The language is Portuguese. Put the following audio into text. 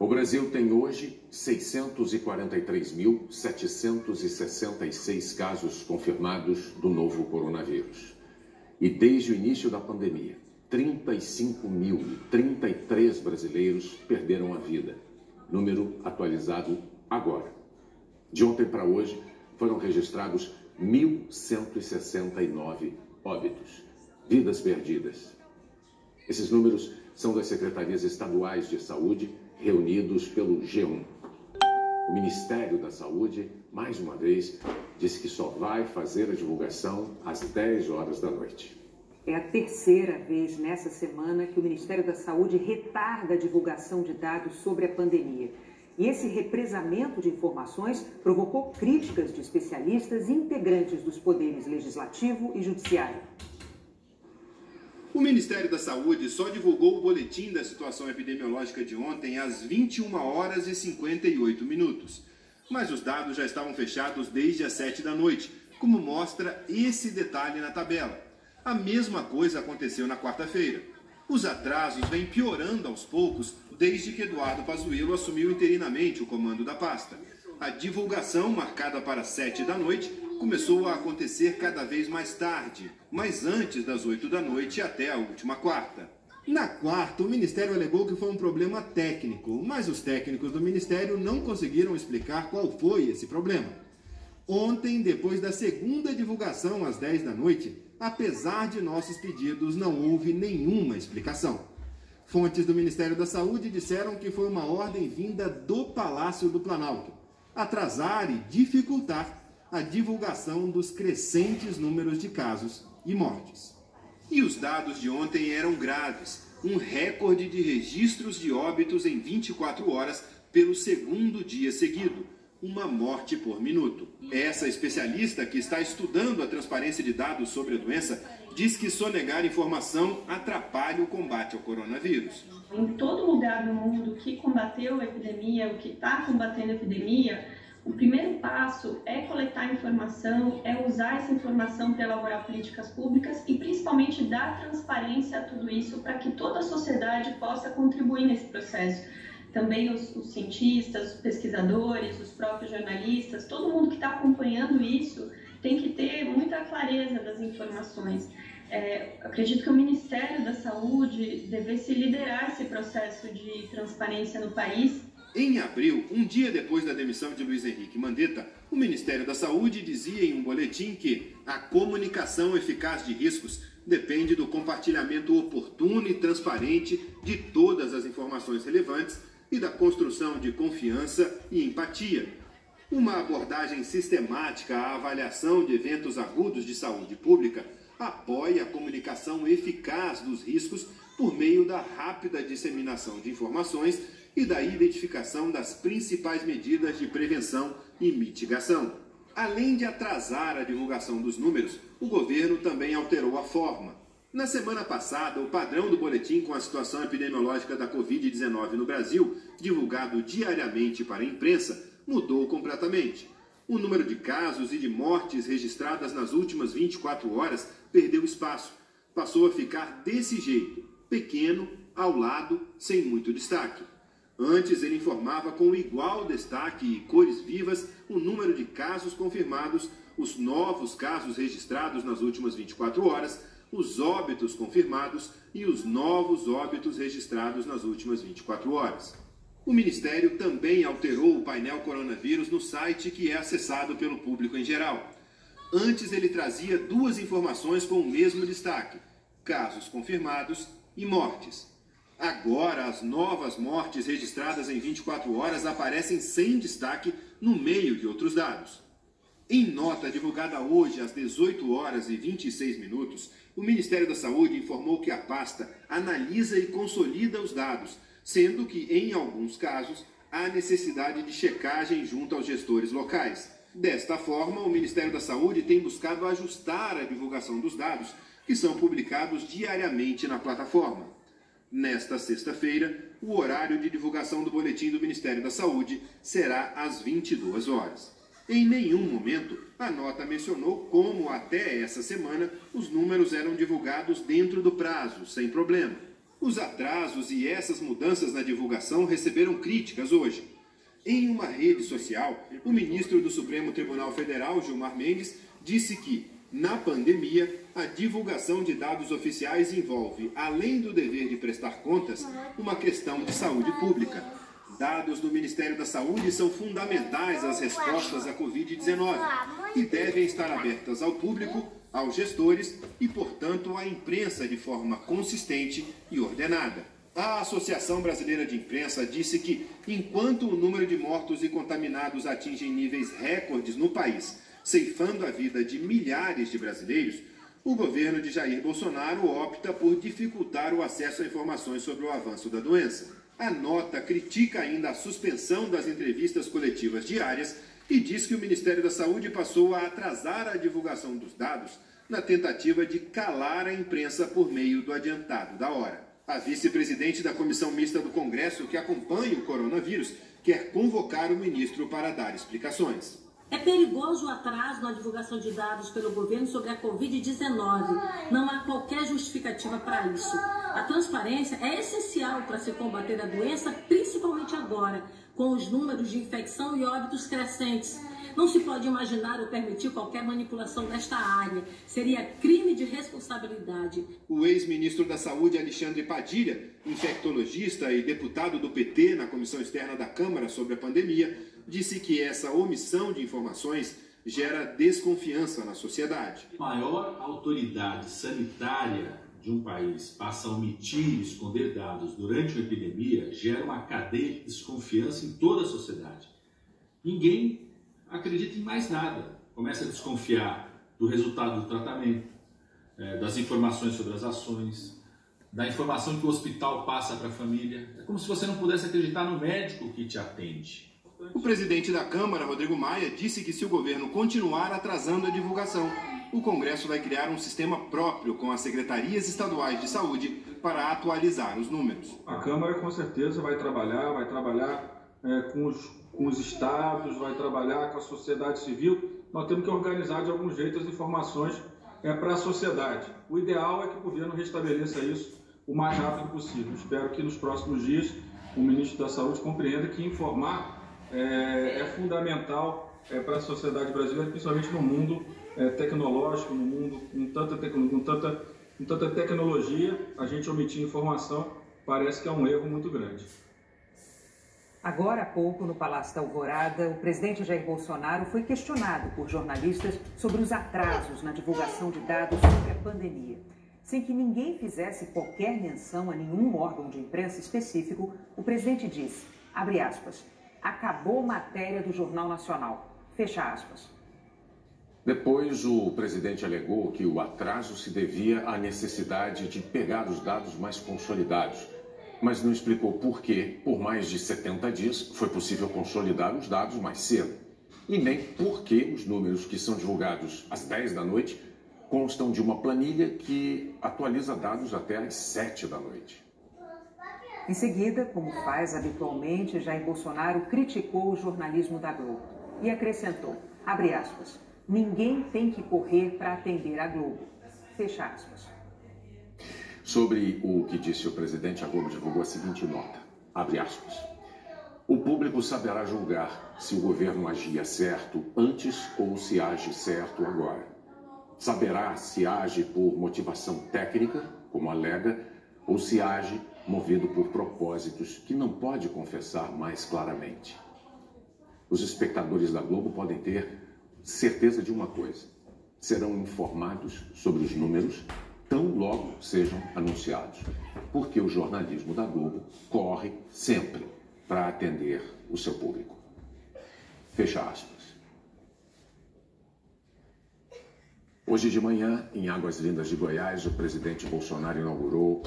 O Brasil tem hoje 643.766 casos confirmados do novo coronavírus. E desde o início da pandemia, 35.033 brasileiros perderam a vida. Número atualizado agora. De ontem para hoje, foram registrados 1.169 óbitos, vidas perdidas. Esses números são das secretarias estaduais de saúde reunidos pelo G1. O Ministério da Saúde, mais uma vez, disse que só vai fazer a divulgação às 10 horas da noite. É a terceira vez nessa semana que o Ministério da Saúde retarda a divulgação de dados sobre a pandemia. E esse represamento de informações provocou críticas de especialistas e integrantes dos poderes legislativo e judiciário. O Ministério da Saúde só divulgou o boletim da situação epidemiológica de ontem às 21 horas e 58 minutos. Mas os dados já estavam fechados desde as 7 da noite, como mostra esse detalhe na tabela. A mesma coisa aconteceu na quarta-feira. Os atrasos vêm piorando aos poucos desde que Eduardo Pazuello assumiu interinamente o comando da pasta. A divulgação, marcada para 7 da noite, começou a acontecer cada vez mais tarde, mas antes das 8 da noite até a última quarta. Na quarta, o Ministério alegou que foi um problema técnico, mas os técnicos do Ministério não conseguiram explicar qual foi esse problema. Ontem, depois da segunda divulgação às 10 da noite, apesar de nossos pedidos, não houve nenhuma explicação. Fontes do Ministério da Saúde disseram que foi uma ordem vinda do Palácio do Planalto, atrasar e dificultar a divulgação dos crescentes números de casos e mortes. E os dados de ontem eram graves, um recorde de registros de óbitos em 24 horas pelo segundo dia seguido, uma morte por minuto. Essa especialista, que está estudando a transparência de dados sobre a doença, diz que sonegar informação atrapalha o combate ao coronavírus. Em todo lugar no mundo que combateu a epidemia, o que está combatendo a epidemia, o primeiro passo é coletar informação, é usar essa informação para elaborar políticas públicas e principalmente dar transparência a tudo isso para que toda a sociedade possa contribuir nesse processo. Também os cientistas, os pesquisadores, os próprios jornalistas, todo mundo que está acompanhando isso tem que ter muita clareza das informações. Acredito que o Ministério da Saúde devesse liderar esse processo de transparência no país. Em abril, um dia depois da demissão de Luiz Henrique Mandetta, o Ministério da Saúde dizia em um boletim que a comunicação eficaz de riscos depende do compartilhamento oportuno e transparente de todas as informações relevantes e da construção de confiança e empatia. Uma abordagem sistemática à avaliação de eventos agudos de saúde pública apoia a comunicação eficaz dos riscos por meio da rápida disseminação de informações e da identificação das principais medidas de prevenção e mitigação. Além de atrasar a divulgação dos números, o governo também alterou a forma. Na semana passada, o padrão do boletim com a situação epidemiológica da Covid-19 no Brasil, divulgado diariamente para a imprensa, mudou completamente. O número de casos e de mortes registradas nas últimas 24 horas perdeu espaço. Passou a ficar desse jeito, pequeno, ao lado, sem muito destaque. Antes, ele informava com igual destaque e cores vivas o número de casos confirmados, os novos casos registrados nas últimas 24 horas, os óbitos confirmados e os novos óbitos registrados nas últimas 24 horas. O Ministério também alterou o painel coronavírus no site, que é acessado pelo público em geral. Antes, ele trazia duas informações com o mesmo destaque: casos confirmados e mortes. Agora, as novas mortes registradas em 24 horas aparecem sem destaque no meio de outros dados. Em nota divulgada hoje às 18 horas e 26 minutos, o Ministério da Saúde informou que a pasta analisa e consolida os dados, sendo que, em alguns casos, há necessidade de checagem junto aos gestores locais. Desta forma, o Ministério da Saúde tem buscado ajustar a divulgação dos dados, que são publicados diariamente na plataforma. Nesta sexta-feira, o horário de divulgação do boletim do Ministério da Saúde será às 22 horas. Em nenhum momento, a nota mencionou como, até essa semana, os números eram divulgados dentro do prazo, sem problema. Os atrasos e essas mudanças na divulgação receberam críticas hoje. Em uma rede social, o ministro do Supremo Tribunal Federal, Gilmar Mendes, disse que, na pandemia, a divulgação de dados oficiais envolve, além do dever de prestar contas, uma questão de saúde pública. Dados do Ministério da Saúde são fundamentais às respostas à Covid-19 e devem estar abertas ao público, aos gestores e, portanto, à imprensa de forma consistente e ordenada. A Associação Brasileira de Imprensa disse que, enquanto o número de mortos e contaminados atinge níveis recordes no país, ceifando a vida de milhares de brasileiros, o governo de Jair Bolsonaro opta por dificultar o acesso a informações sobre o avanço da doença. A nota critica ainda a suspensão das entrevistas coletivas diárias e diz que o Ministério da Saúde passou a atrasar a divulgação dos dados na tentativa de calar a imprensa por meio do adiantado da hora. A vice-presidente da Comissão Mista do Congresso, que acompanha o coronavírus, quer convocar o ministro para dar explicações. É perigoso o atraso na divulgação de dados pelo governo sobre a Covid-19. Não há qualquer justificativa para isso. A transparência é essencial para se combater a doença, principalmente agora, com os números de infecção e óbitos crescentes. Não se pode imaginar ou permitir qualquer manipulação desta área. Seria crime de responsabilidade. O ex-ministro da Saúde, Alexandre Padilha, infectologista e deputado do PT na Comissão Externa da Câmara sobre a pandemia, disse que essa omissão de informações gera desconfiança na sociedade. A maior autoridade sanitária de um país passa a omitir e esconder dados durante uma epidemia, gera uma cadeia de desconfiança em toda a sociedade. Ninguém acredita em mais nada. Começa a desconfiar do resultado do tratamento, das informações sobre as ações, da informação que o hospital passa para a família. É como se você não pudesse acreditar no médico que te atende. O presidente da Câmara, Rodrigo Maia, disse que se o governo continuar atrasando a divulgação, o Congresso vai criar um sistema próprio com as secretarias estaduais de saúde para atualizar os números. A Câmara, com certeza, vai trabalhar com os estados, vai trabalhar com a sociedade civil. Nós temos que organizar de algum jeito as informações para a sociedade. O ideal é que o governo restabeleça isso o mais rápido possível. Espero que nos próximos dias o ministro da Saúde compreenda que informar é fundamental para a sociedade brasileira, principalmente no mundo tecnológico, no mundo com tanta tecnologia. A gente omitir informação parece que é um erro muito grande. Agora há pouco, no Palácio da Alvorada, o presidente Jair Bolsonaro foi questionado por jornalistas sobre os atrasos na divulgação de dados sobre a pandemia. Sem que ninguém fizesse qualquer menção a nenhum órgão de imprensa específico, o presidente disse, abre aspas, acabou matéria do Jornal Nacional, fecha aspas. Depois, o presidente alegou que o atraso se devia à necessidade de pegar os dados mais consolidados, mas não explicou por que, por mais de 70 dias, foi possível consolidar os dados mais cedo. E nem por que os números que são divulgados às 10 da noite constam de uma planilha que atualiza dados até às 7 da noite. Em seguida, como faz habitualmente, Jair Bolsonaro criticou o jornalismo da Globo e acrescentou, abre aspas, ninguém tem que correr para atender a Globo, fecha aspas. Sobre o que disse o presidente, a Globo divulgou a seguinte nota, abre aspas, o público saberá julgar se o governo agia certo antes ou se age certo agora. Saberá se age por motivação técnica, como alega, ou se age movido por propósitos que não pode confessar mais claramente. Os espectadores da Globo podem ter certeza de uma coisa, serão informados sobre os números tão logo sejam anunciados, porque o jornalismo da Globo corre sempre para atender o seu público. Fecha aspas. Hoje de manhã, em Águas Lindas de Goiás, o presidente Bolsonaro inaugurou